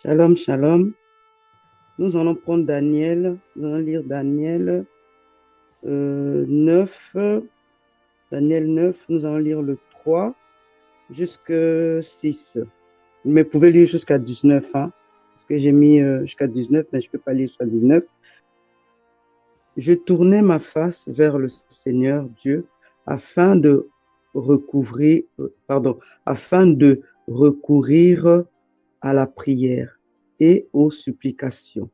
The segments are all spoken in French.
Shalom, shalom. Nous allons prendre Daniel, nous allons lire Daniel 9, Daniel 9, nous allons lire le 3 jusqu'à 6. Mais vous pouvez lire jusqu'à 19, hein, parce que j'ai mis jusqu'à 19, mais je ne peux pas lire jusqu'à 19. Je tournai ma face vers le Seigneur Dieu afin de afin de recourir à la prière et aux supplications,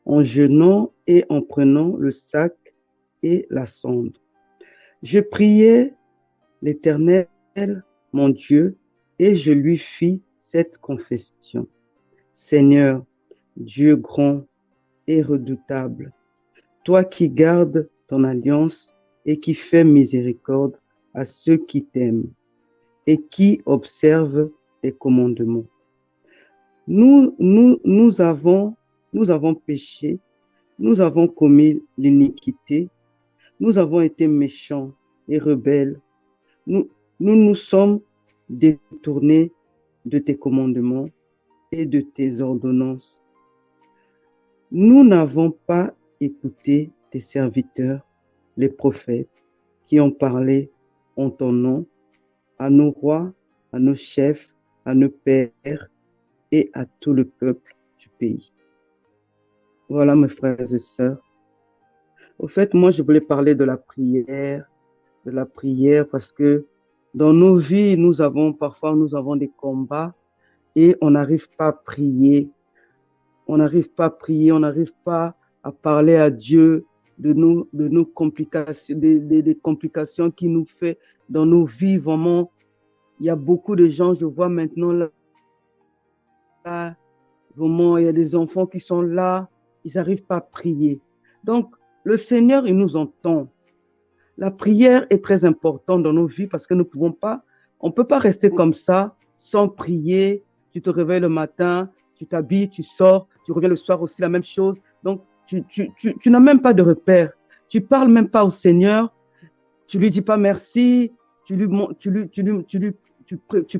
en jeûnant et en prenant le sac et la sonde. Je priai l'Éternel, mon Dieu, et je lui fis cette confession. Seigneur, Dieu grand et redoutable, toi qui gardes ton alliance et qui fais miséricorde à ceux qui t'aiment et qui observent tes commandements. Nous avons péché, nous avons commis l'iniquité, nous avons été méchants et rebelles. Nous sommes détournés de tes commandements et de tes ordonnances. Nous n'avons pas écouté tes serviteurs, les prophètes, qui ont parlé en ton nom, à nos rois, à nos chefs, à nos pères et à tout le peuple du pays. Voilà, mes frères et sœurs. Au fait, moi, je voulais parler de la prière parce que dans nos vies, nous avons des combats et on n'arrive pas à prier. On n'arrive pas à prier, on n'arrive pas à parler à Dieu de nos complications, des complications qu'il nous fait dans nos vies. Vraiment, il y a beaucoup de gens, je vois maintenant là, vraiment, il y a des enfants qui sont là, ils n'arrivent pas à prier. Donc, le Seigneur, il nous entend. La prière est très importante dans nos vies parce que on ne peut pas rester comme ça sans prier. Tu te réveilles le matin, tu t'habilles, tu sors, tu reviens le soir aussi la même chose. Donc, tu n'as même pas de repère. Tu parles même pas au Seigneur. Tu lui dis pas merci. Tu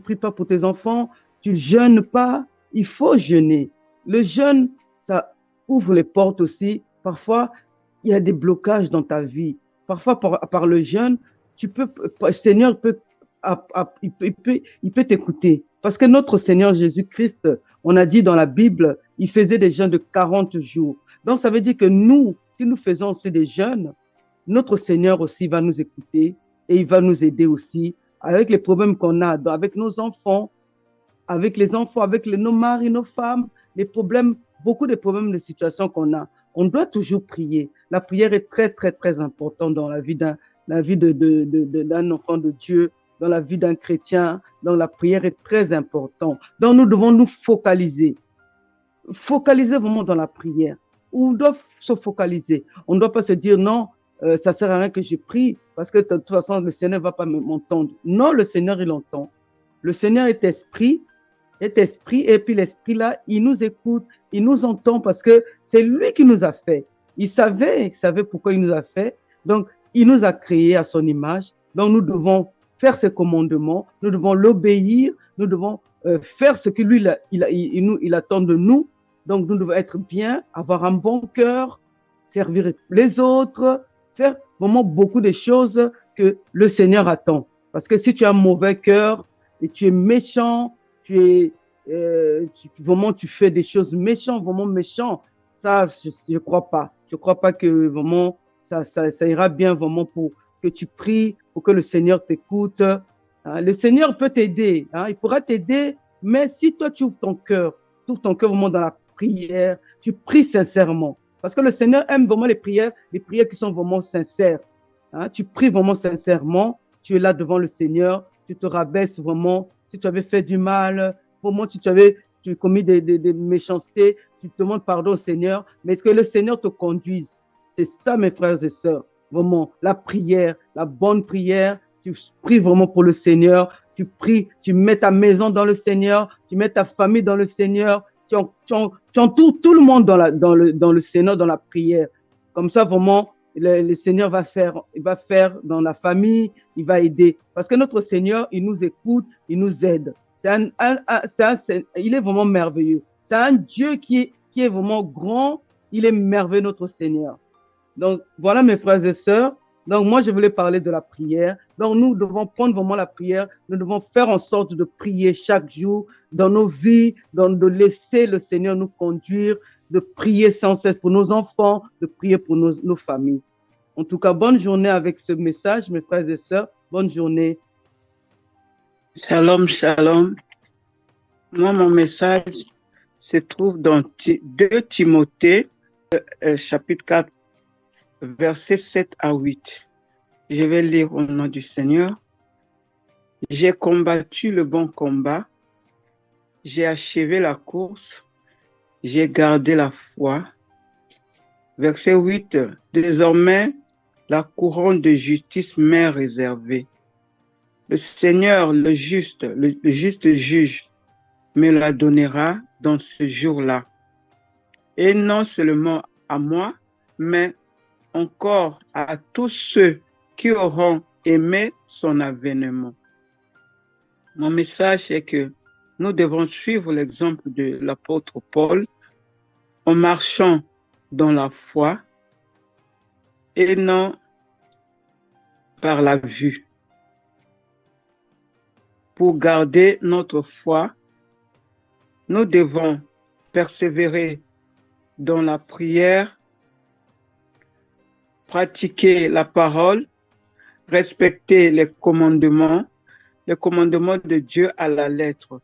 pries pas pour tes enfants. Tu jeûnes pas. Il faut jeûner. Le jeûne, ça ouvre les portes aussi. Parfois, il y a des blocages dans ta vie. Parfois, par le jeûne, le Seigneur il peut t'écouter. Parce que notre Seigneur Jésus-Christ, on a dit dans la Bible, il faisait des jeûnes de 40 jours. Donc, ça veut dire que nous, si nous faisons aussi des jeûnes, notre Seigneur aussi va nous écouter et il va nous aider aussi avec les problèmes qu'on a, avec nos enfants, avec nos maris, nos femmes, les problèmes, beaucoup de problèmes de situation qu'on a. On doit toujours prier. La prière est très, très, très importante dans la vie d'un enfant de Dieu, dans la vie d'un chrétien. Donc, la prière est très importante. Donc, nous devons nous focaliser. Focaliser vraiment dans la prière. On doit se focaliser. On ne doit pas se dire non, ça ne sert à rien que je prie parce que de toute façon, le Seigneur ne va pas m'entendre. Non, le Seigneur, il entend. Le Seigneur est esprit et puis l'esprit là, il nous écoute, il nous entend parce que c'est lui qui nous a fait. Il savait pourquoi il nous a fait. Donc, il nous a créés à son image. Donc, nous devons faire ses commandements, nous devons l'obéir, nous devons faire ce que lui, il attend de nous. Donc, nous devons être bien, avoir un bon cœur, servir les autres, faire vraiment beaucoup de choses que le Seigneur attend. Parce que si tu as un mauvais cœur et tu es méchant, vraiment tu fais des choses méchantes, vraiment méchantes, ça, je crois pas. Je crois pas que vraiment ça ira bien vraiment pour que tu pries, pour que le Seigneur t'écoute. Le Seigneur peut t'aider, hein, il pourra t'aider, mais si toi tu ouvres ton cœur vraiment dans la prière, tu pries sincèrement. Parce que le Seigneur aime vraiment les prières qui sont vraiment sincères. Hein, tu pries vraiment sincèrement, tu es là devant le Seigneur, tu te rabaisses vraiment. Si tu avais fait du mal, vraiment, si tu avais commis des méchancetés, tu te demandes pardon au Seigneur, mais que le Seigneur te conduise. C'est ça, mes frères et sœurs. Vraiment, la prière, la bonne prière, tu pries vraiment pour le Seigneur, tu pries, tu mets ta maison dans le Seigneur, tu mets ta famille dans le Seigneur, tu entoures tout le monde dans le Seigneur, dans la prière. Comme ça, vraiment, le Seigneur il va faire dans la famille, il va aider. Parce que notre Seigneur, il nous écoute, il nous aide. Il est vraiment merveilleux. C'est un Dieu qui est vraiment grand. Il est merveilleux, notre Seigneur. Donc, voilà mes frères et sœurs. Donc, moi, je voulais parler de la prière. Donc, nous devons prendre vraiment la prière. Nous devons faire en sorte de prier chaque jour dans nos vies, de laisser le Seigneur nous conduire, de prier sans cesse pour nos enfants, de prier pour nos familles. En tout cas, bonne journée avec ce message, mes frères et sœurs. Bonne journée. Shalom, shalom. Moi, mon message se trouve dans 2 Timothée, chapitre 4, versets 7 à 8. Je vais lire au nom du Seigneur. J'ai combattu le bon combat, j'ai achevé la course, j'ai gardé la foi. Verset 8. Désormais, la couronne de justice m'est réservée. Le Seigneur, le juste juge, me la donnera dans ce jour-là. Et non seulement à moi, mais encore à tous ceux qui auront aimé son avènement. Mon message est que nous devons suivre l'exemple de l'apôtre Paul en marchant dans la foi et non par la vue. Pour garder notre foi, nous devons persévérer dans la prière, pratiquer la parole, respecter les commandements de Dieu à la lettre,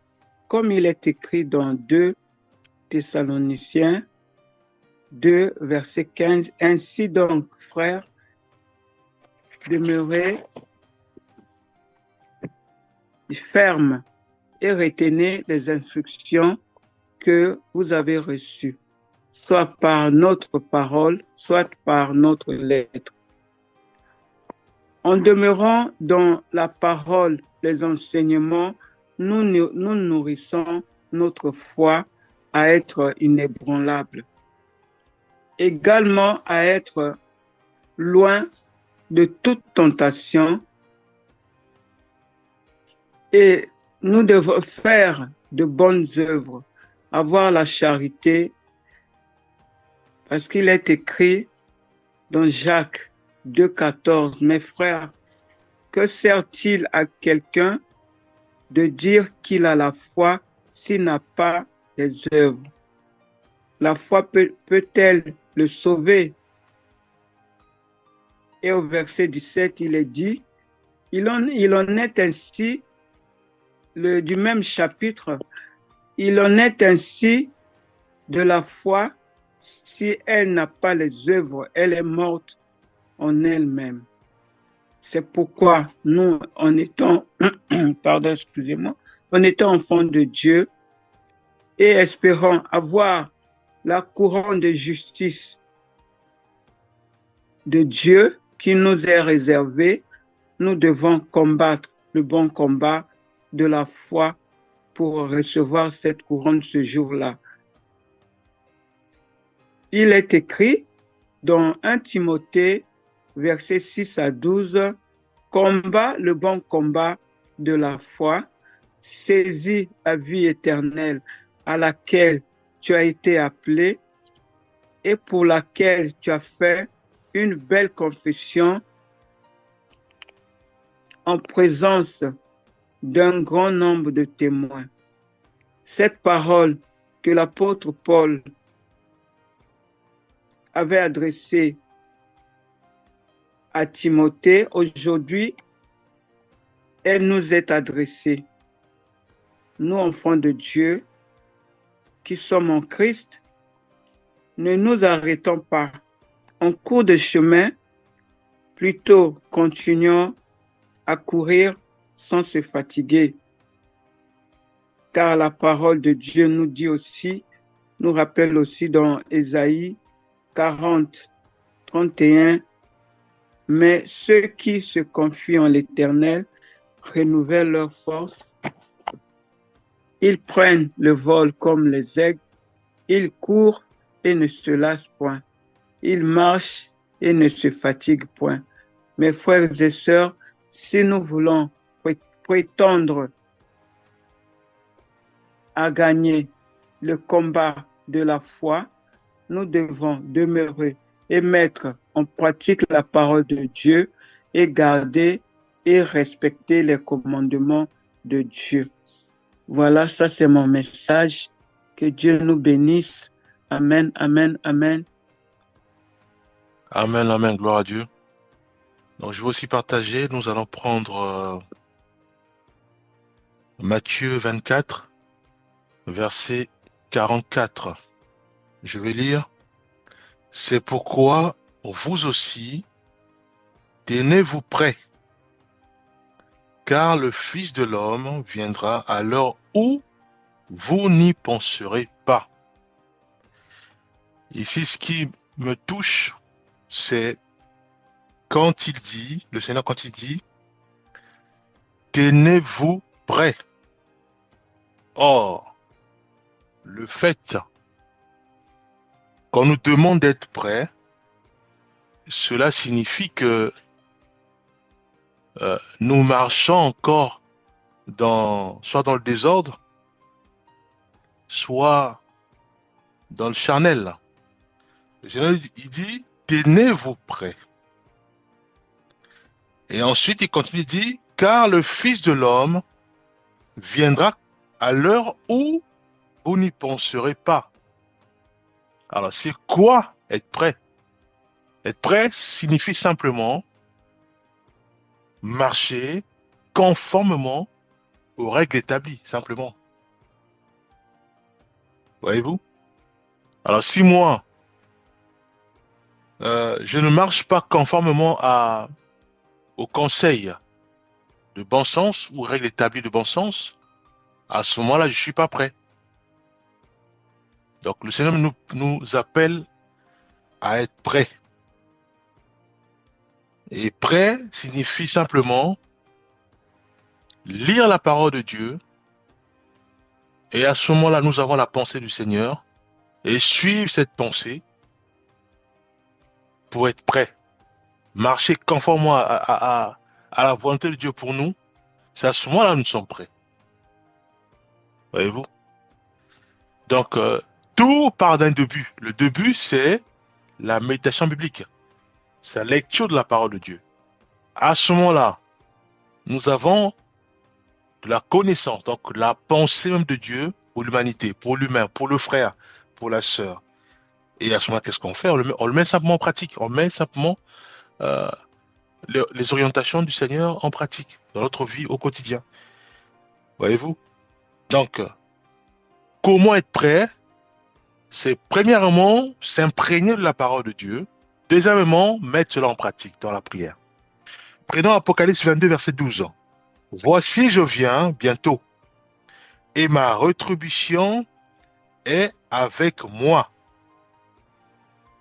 comme il est écrit dans 2 Thessaloniciens 2, verset 15. Ainsi donc, frères, demeurez fermes et retenez les instructions que vous avez reçues, soit par notre parole, soit par notre lettre. En demeurant dans la parole, les enseignements, nous nourrissons notre foi à être inébranlable. Également à être loin de toute tentation, et nous devons faire de bonnes œuvres, avoir la charité, parce qu'il est écrit dans Jacques 2,14, mes frères, que sert-il à quelqu'un de dire qu'il a la foi s'il n'a pas des œuvres? La foi peut-elle le sauver? Et au verset 17, il est dit, il en est ainsi, du même chapitre, il en est ainsi de la foi, si elle n'a pas les œuvres, elle est morte en elle-même. C'est pourquoi nous, en étant, en étant enfants de Dieu et espérant avoir la couronne de justice de Dieu qui nous est réservée, nous devons combattre le bon combat de la foi pour recevoir cette couronne ce jour-là. Il est écrit dans 1 Timothée, versets 6 à 12, « Combat le bon combat de la foi, saisis la vie éternelle à laquelle tu as été appelé et pour laquelle tu as fait une belle confession en présence d'un grand nombre de témoins. » Cette parole que l'apôtre Paul avait adressée à Timothée, aujourd'hui, elle nous est adressée. Nous, enfants de Dieu, qui sommes en Christ, ne nous arrêtons pas en cours de chemin, plutôt continuons à courir sans se fatiguer. Car la parole de Dieu nous dit aussi, nous rappelle aussi dans Ésaïe 40, 31, « Mais ceux qui se confient en l'Éternel renouvellent leur force. Ils prennent le vol comme les aigles, ils courent et ne se lassent point. Ils marchent et ne se fatiguent point. » Mes frères et sœurs, si nous voulons prétendre à gagner le combat de la foi, nous devons demeurer et mettre en pratique la parole de Dieu et garder et respecter les commandements de Dieu. Voilà, ça c'est mon message. Que Dieu nous bénisse. Amen, amen, amen. Amen, amen, gloire à Dieu. Donc je vais aussi partager, nous allons prendre Matthieu 24, verset 44. Je vais lire. C'est pourquoi vous aussi, tenez-vous prêts, car le Fils de l'homme viendra à l'heure où vous n'y penserez pas. Ici, ce qui me touche, c'est quand il dit, le Seigneur, quand il dit, tenez-vous prêts. Or, le fait qu'on nous demande d'être prêts, cela signifie que nous marchons encore soit dans le désordre, soit dans le charnel. Le Seigneur, il dit, tenez-vous prêts. Et ensuite, il continue, il dit, car le Fils de l'homme viendra à l'heure où vous n'y penserez pas. Alors, c'est quoi être prêt? Être prêt signifie simplement marcher conformément aux règles établies, simplement. Voyez-vous? Alors, si moi, je ne marche pas conformément au conseil de bon sens ou règles établies de bon sens, à ce moment-là, je ne suis pas prêt. Donc, le Seigneur nous appelle à être prêt. Et prêt signifie simplement lire la parole de Dieu, et à ce moment-là, nous avons la pensée du Seigneur, et suivre cette pensée pour être prêt. Marcher conformément à la volonté de Dieu pour nous, c'est à ce moment-là que nous sommes prêts. Voyez-vous? Donc, tout part d'un début. Le début, c'est la méditation biblique. C'est la lecture de la parole de Dieu. À ce moment-là, nous avons de la connaissance, donc la pensée même de Dieu pour l'humanité, pour l'humain, pour le frère, pour la sœur. Et à ce moment-là, qu'est-ce qu'on fait? On le met simplement en pratique. On met simplement les orientations du Seigneur en pratique dans notre vie au quotidien. Voyez-vous? Donc, comment être prêt? C'est premièrement s'imprégner de la parole de Dieu. Deuxièmement, mettre cela en pratique dans la prière. Prenons Apocalypse 22, verset 12. Voici, je viens bientôt, et ma rétribution est avec moi,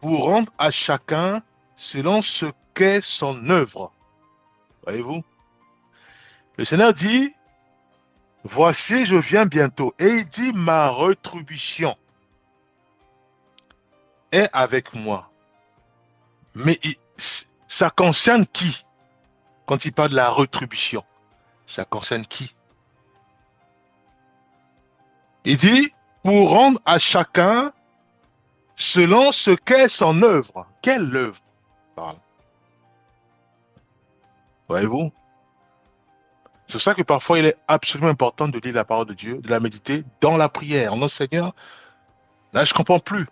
pour rendre à chacun selon ce qu'est son œuvre. Voyez-vous? Le Seigneur dit, voici, je viens bientôt, et il dit, ma rétribution est avec moi. Mais ça concerne qui? Quand il parle de la rétribution, ça concerne qui? Il dit, pour rendre à chacun selon ce qu'est son œuvre. Quelle œuvre? Voyez-vous? C'est pour ça que parfois il est absolument important de lire la parole de Dieu, de la méditer dans la prière. Non, Seigneur, là je ne comprends plus.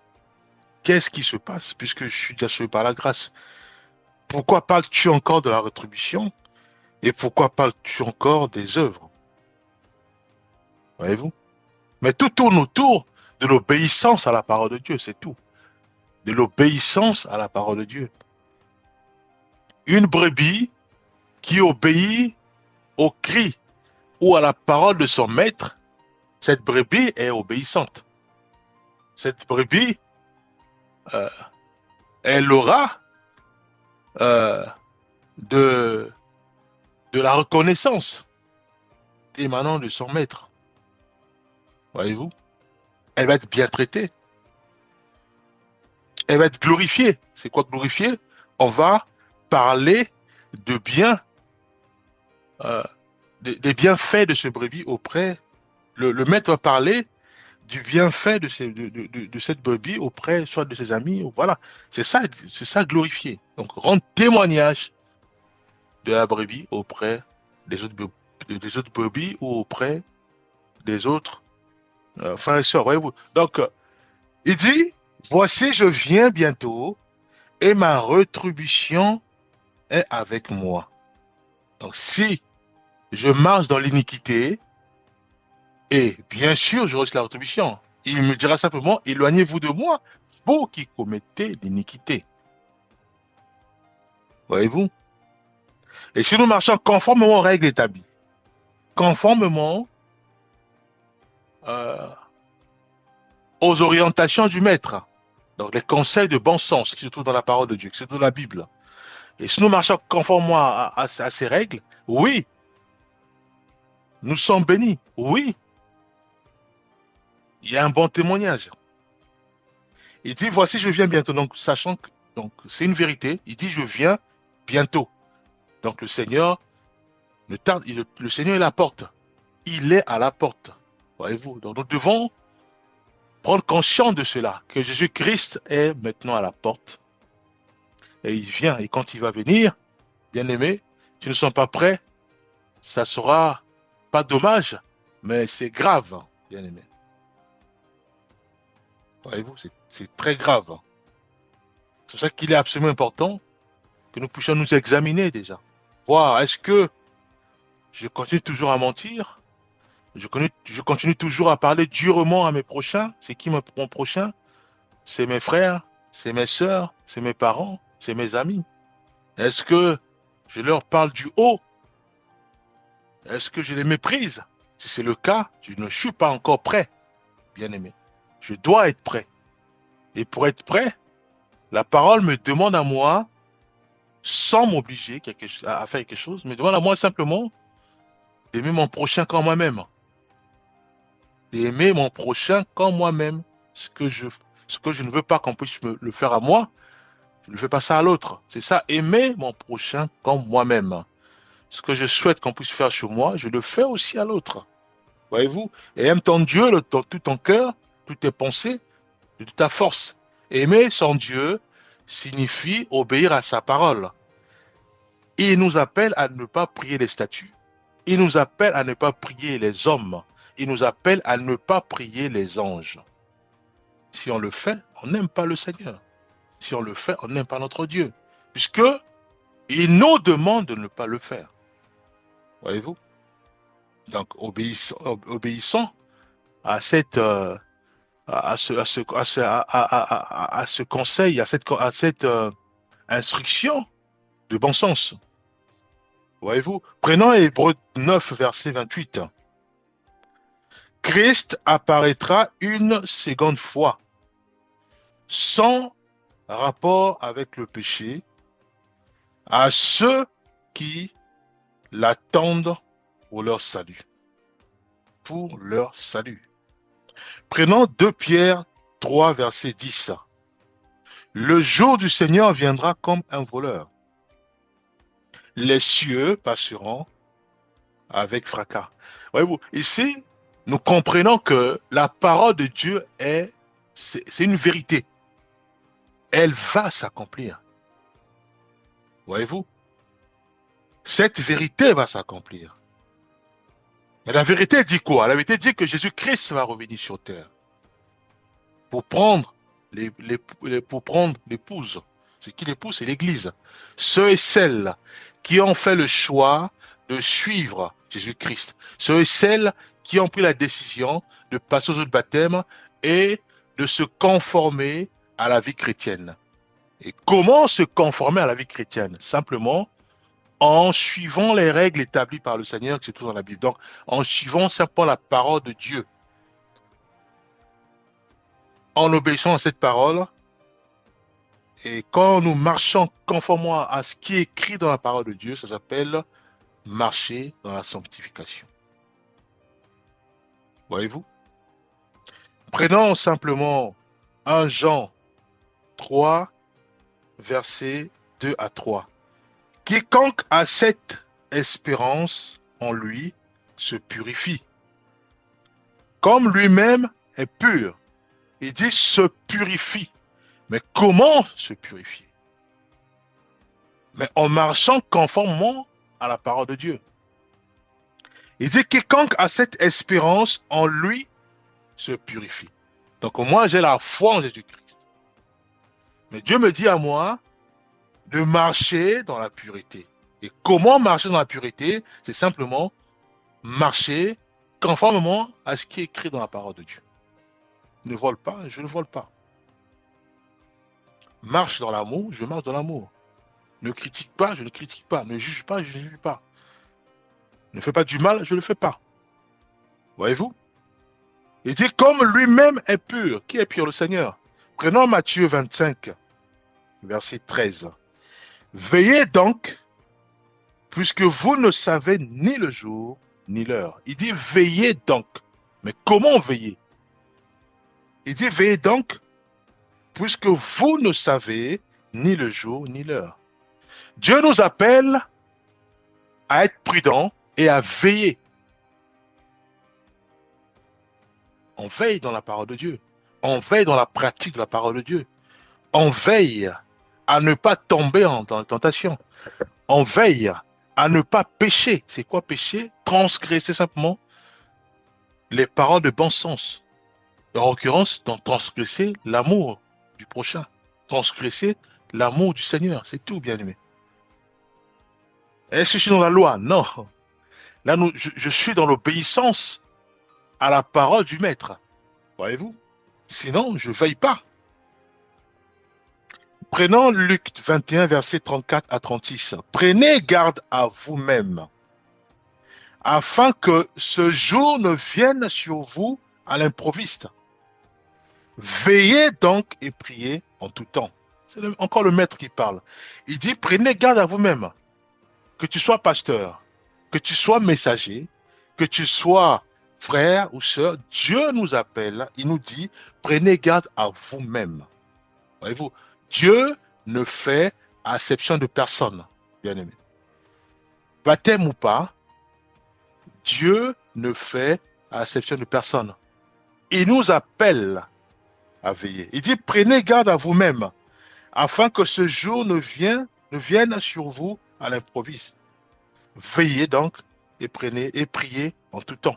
Qu'est-ce qui se passe puisque je suis déjà sauvé par la grâce? Pourquoi parles-tu encore de la rétribution? Et pourquoi parles-tu encore des œuvres? Voyez-vous? Mais tout tourne autour de l'obéissance à la parole de Dieu, c'est tout. De l'obéissance à la parole de Dieu. Une brebis qui obéit au cri ou à la parole de son maître, cette brebis est obéissante. Cette brebis, elle aura de la reconnaissance émanant de son maître. Voyez-vous? Elle va être bien traitée. Elle va être glorifiée. C'est quoi glorifier? On va parler de bien, des bienfaits de ce brebis auprès. Le maître va parler du bienfait de cette brebis auprès soit de ses amis. Voilà, c'est ça glorifier. Donc, rendre témoignage de la brebis auprès des autres brebis ou auprès des autres frères et sœurs. Voyez-vous. Donc, il dit, voici, je viens bientôt et ma rétribution est avec moi. Donc, si je marche dans l'iniquité, et bien sûr, je reçois la rétribution. Il me dira simplement, éloignez-vous de moi, vous qui commettez l'iniquité. Voyez-vous? Et si nous marchons conformément aux règles établies, conformément euh, aux orientations du maître, donc les conseils de bon sens qui se trouvent dans la parole de Dieu, qui se trouvent dans la Bible, et si nous marchons conformément à ces règles, oui, nous sommes bénis, oui, il y a un bon témoignage. Il dit, voici, je viens bientôt. Donc, sachant que c'est une vérité, il dit, je viens bientôt. Donc, le Seigneur ne tarde, le Seigneur est à la porte. Il est à la porte. Voyez-vous? Donc, nous devons prendre conscience de cela, que Jésus-Christ est maintenant à la porte. Et il vient. Et quand il va venir, bien aimé, si nous ne sommes pas prêts, ça sera pas dommage, mais c'est grave, bien aimé. Voyez-vous, c'est très grave. C'est pour ça qu'il est absolument important que nous puissions nous examiner déjà. Voir, est-ce que je continue toujours à mentir? Je continue toujours à parler durement à mes prochains? C'est qui mon prochain? C'est mes frères, c'est mes sœurs, c'est mes parents, c'est mes amis. Est-ce que je leur parle du haut? Est-ce que je les méprise? Si c'est le cas, je ne suis pas encore prêt, bien aimé. Je dois être prêt. Et pour être prêt, la parole me demande à moi, sans m'obliger à faire quelque chose, me demande à moi simplement d'aimer mon prochain comme moi-même. D'aimer mon prochain comme moi-même. Ce que je ne veux pas qu'on puisse me le faire à moi, je ne fais pas ça à l'autre. C'est ça, aimer mon prochain comme moi-même. Ce que je souhaite qu'on puisse faire sur moi, je le fais aussi à l'autre. Voyez-vous? Et aime ton Dieu de tout ton cœur, toutes tes pensées, de toute ta force. Aimer son Dieu signifie obéir à sa parole. Il nous appelle à ne pas prier les statues. Il nous appelle à ne pas prier les hommes. Il nous appelle à ne pas prier les anges. Si on le fait, on n'aime pas le Seigneur. Si on le fait, on n'aime pas notre Dieu. Puisque il nous demande de ne pas le faire. Voyez-vous? Donc, obéissant à cette... à ce conseil, à cette instruction de bon sens. Voyez-vous? Prenons Hébreux 9, verset 28. Christ apparaîtra une seconde fois, sans rapport avec le péché, à ceux qui l'attendent pour leur salut. Pour leur salut. Prenons 2 Pierre 3, verset 10. Le jour du Seigneur viendra comme un voleur. Les cieux passeront avec fracas. Voyez-vous, ici, nous comprenons que la parole de Dieu c'est une vérité. Elle va s'accomplir. Voyez-vous, cette vérité va s'accomplir. Mais la vérité dit quoi? La vérité dit que Jésus-Christ va revenir sur terre pour prendre l'épouse. C'est qui l'épouse? C'est l'Église. Ceux et celles qui ont fait le choix de suivre Jésus-Christ. Ceux et celles qui ont pris la décision de passer aux autres baptêmes et de se conformer à la vie chrétienne. Et comment se conformer à la vie chrétienne? Simplement en suivant les règles établies par le Seigneur qui se trouvent dans la Bible. Donc, en suivant simplement la parole de Dieu. En obéissant à cette parole, et quand nous marchons conformément à ce qui est écrit dans la parole de Dieu, ça s'appelle marcher dans la sanctification. Voyez-vous? Prenons simplement 1 Jean 3, versets 2 à 3. Quiconque a cette espérance en lui se purifie, comme lui-même est pur. Il dit se purifie. Mais comment se purifier? Mais en marchant conformément à la parole de Dieu. Il dit quiconque a cette espérance en lui se purifie. Donc moi j'ai la foi en Jésus-Christ. Mais Dieu me dit à moi de marcher dans la pureté. Et comment marcher dans la pureté? C'est simplement marcher conformément à ce qui est écrit dans la parole de Dieu. Ne vole pas, je ne vole pas. Marche dans l'amour, je marche dans l'amour. Ne critique pas, je ne critique pas. Ne juge pas, je ne juge pas. Ne fais pas du mal, je ne le fais pas. Voyez-vous? Il dit comme lui-même est pur. Qui est pur? Le Seigneur. Prenons Matthieu 25, verset 13. Veillez donc, puisque vous ne savez ni le jour ni l'heure. Il dit veillez donc. Mais comment veiller? Il dit veillez donc, puisque vous ne savez ni le jour ni l'heure. Dieu nous appelle à être prudents et à veiller. On veille dans la parole de Dieu. On veille dans la pratique de la parole de Dieu. On veille à ne pas tomber dans la tentation. On veille à ne pas pécher. C'est quoi pécher? Transgresser simplement les paroles de bon sens. En l'occurrence, transgresser l'amour du prochain. Transgresser l'amour du Seigneur. C'est tout, bien-aimé. Est-ce que je suis dans la loi? Non. Là, je suis dans l'obéissance à la parole du Maître. Voyez-vous? Sinon, je ne veille pas. Prenons Luc 21, versets 34 à 36. Prenez garde à vous-même, afin que ce jour ne vienne sur vous à l'improviste. Veillez donc et priez en tout temps. C'est encore le Maître qui parle. Il dit, prenez garde à vous-même. Que tu sois pasteur, que tu sois messager, que tu sois frère ou sœur, Dieu nous appelle, il nous dit, prenez garde à vous-même. Voyez-vous, Dieu ne fait acception de personne, bien-aimé. Baptême ou pas, Dieu ne fait acception de personne. Il nous appelle à veiller. Il dit, prenez garde à vous-même, afin que ce jour ne vienne sur vous à l'improviste. Veillez donc et priez en tout temps.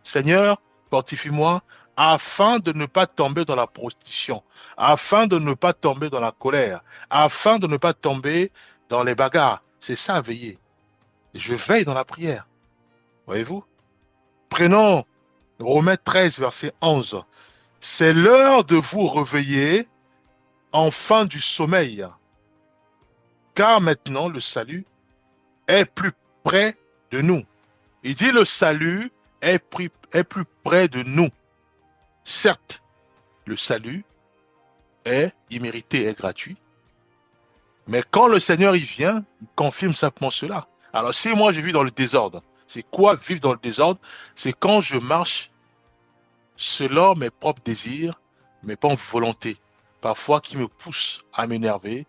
Seigneur, fortifie-moi afin de ne pas tomber dans la prostitution, afin de ne pas tomber dans la colère, afin de ne pas tomber dans les bagarres. C'est ça, veiller. Je veille dans la prière. Voyez-vous? Prenons Romains 13, verset 11. C'est l'heure de vous réveiller, enfants du sommeil, car maintenant le salut est plus près de nous. Il dit le salut est plus près de nous. Certes, le salut est immérité, est gratuit. Mais quand le Seigneur y vient, il confirme simplement cela. Alors si moi je vis dans le désordre, c'est quoi vivre dans le désordre? C'est quand je marche selon mes propres désirs, mes propres volontés, parfois qui me poussent à m'énerver,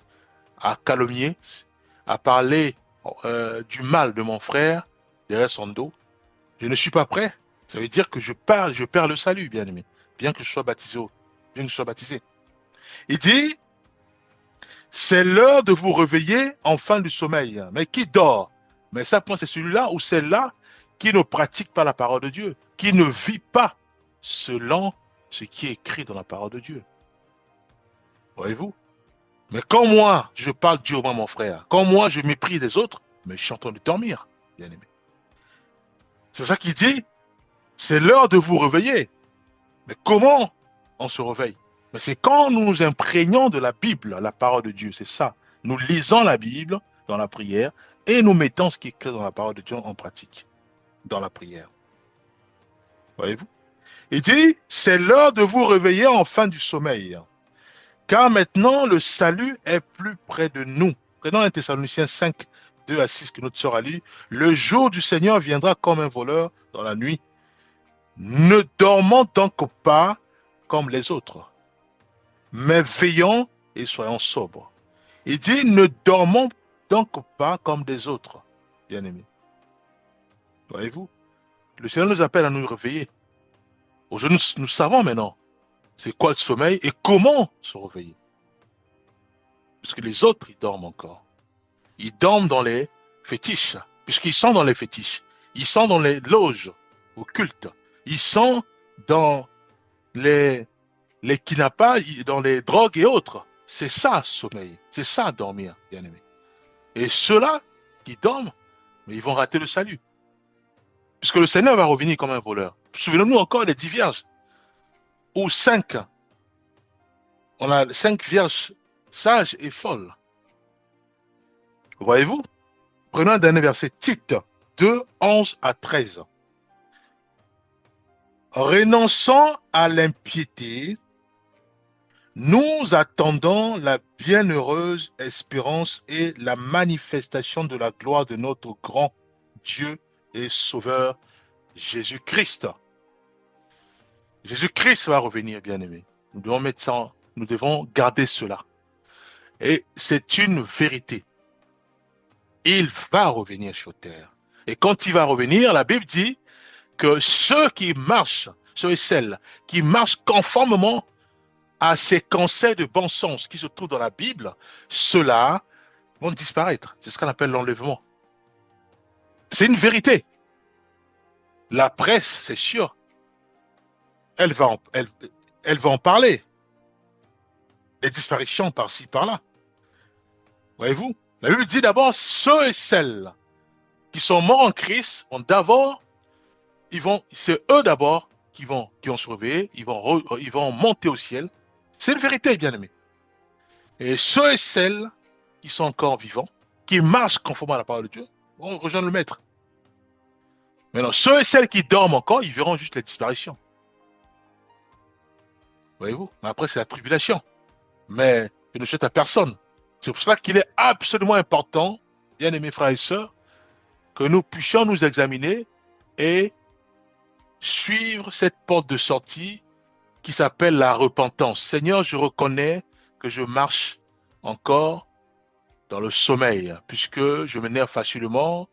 à calomnier, à parler du mal de mon frère derrière son dos. Je ne suis pas prêt. Ça veut dire que je perds le salut, bien aimé, bien que je sois baptisé. Il dit, c'est l'heure de vous réveiller, enfants du sommeil. Mais qui dort? Mais simplement c'est celui-là ou celle-là qui ne pratique pas la parole de Dieu, qui ne vit pas selon ce qui est écrit dans la parole de Dieu. Voyez-vous? Mais quand moi, je parle durement à mon frère, quand moi, je méprise les autres, mais je suis en train de dormir, bien aimé. C'est ça qu'il dit, c'est l'heure de vous réveiller. Mais comment on se réveille? Mais c'est quand nous nous imprégnons de la Bible, la parole de Dieu, c'est ça. Nous lisons la Bible dans la prière et nous mettons ce qui est écrit dans la parole de Dieu en pratique, dans la prière. Voyez-vous? Il dit, c'est l'heure de vous réveiller enfin du sommeil. Car maintenant, le salut est plus près de nous. Prenons 1 Thessaloniciens 5, 2 à 6 que notre sœur a lu. Le jour du Seigneur viendra comme un voleur dans la nuit. Ne dormons donc pas comme les autres, mais veillons et soyons sobres. Il dit, ne dormons donc pas comme des autres, bien-aimés. Voyez-vous, le Seigneur nous appelle à nous réveiller. Aujourd'hui, nous savons maintenant c'est quoi le sommeil et comment se réveiller. Parce que les autres, ils dorment encore. Ils dorment dans les fétiches, puisqu'ils sont dans les fétiches. Ils sont dans les loges occultes. Ils sont dans les kidnappings, dans les drogues et autres. C'est ça, sommeil. C'est ça, dormir, bien aimé. Et ceux-là qui dorment, mais ils vont rater le salut. Puisque le Seigneur va revenir comme un voleur. Souvenons-nous encore des 10 vierges. Ou 5. On a 5 vierges sages et folles. Voyez-vous? Prenons un dernier verset. Tite 2, 11 à 13. Renonçant à l'impiété, nous attendons la bienheureuse espérance et la manifestation de la gloire de notre grand Dieu et Sauveur Jésus-Christ. Jésus-Christ va revenir, bien-aimé. Nous devons mettre ça, nous devons garder cela. Et c'est une vérité. Il va revenir sur terre. Et quand il va revenir, la Bible dit que ceux qui marchent, ceux et celles qui marchent conformément à ces conseils de bon sens qui se trouvent dans la Bible, ceux-là vont disparaître. C'est ce qu'on appelle l'enlèvement. C'est une vérité. La presse, c'est sûr, elle va en parler. Les disparitions par-ci, par-là. Voyez-vous? La Bible dit d'abord, ceux et celles qui sont morts en Christ, c'est eux d'abord qui vont se réveiller, ils vont monter au ciel. C'est une vérité, bien aimé. Et ceux et celles qui sont encore vivants, qui marchent conformément à la parole de Dieu, vont rejoindre le Maître. Maintenant, ceux et celles qui dorment encore, ils verront juste les disparitions. Voyez-vous? Mais après, c'est la tribulation. Mais je ne souhaite à personne. C'est pour cela qu'il est absolument important, bien aimés frères et sœurs, que nous puissions nous examiner et suivre cette porte de sortie qui s'appelle la repentance. Seigneur, je reconnais que je marche encore dans le sommeil, puisque je m'énerve facilement,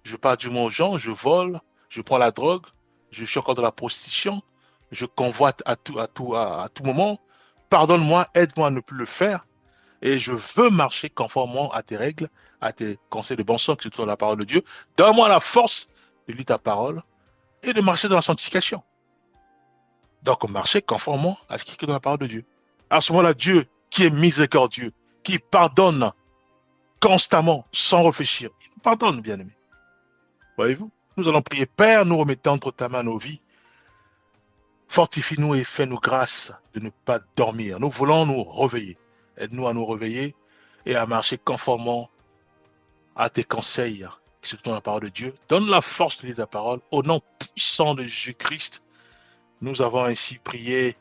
je parle du mot aux gens, je vole, je prends la drogue, je suis encore dans la prostitution, je convoite à tout moment. Pardonne-moi, aide-moi à ne plus le faire. Et je veux marcher conformément à tes règles, à tes conseils de bon sens qui se trouvent dans la parole de Dieu. Donne-moi la force de lire ta parole et de marcher dans la sanctification. Donc, marcher conformément à ce qui est écrit dans la parole de Dieu. À ce moment-là, Dieu, qui est miséricordieux, qui pardonne constamment, sans réfléchir, il nous pardonne, bien-aimés. Voyez-vous? Nous allons prier. Père, nous remettons entre ta main nos vies. Fortifie-nous et fais-nous grâce de ne pas dormir. Nous voulons nous réveiller. Aide-nous à nous réveiller et à marcher conformément à tes conseils qui se trouvent dans la parole de Dieu. Donne la force de lire ta parole. Au nom puissant de Jésus-Christ, nous avons ainsi prié.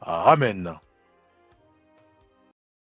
Amen.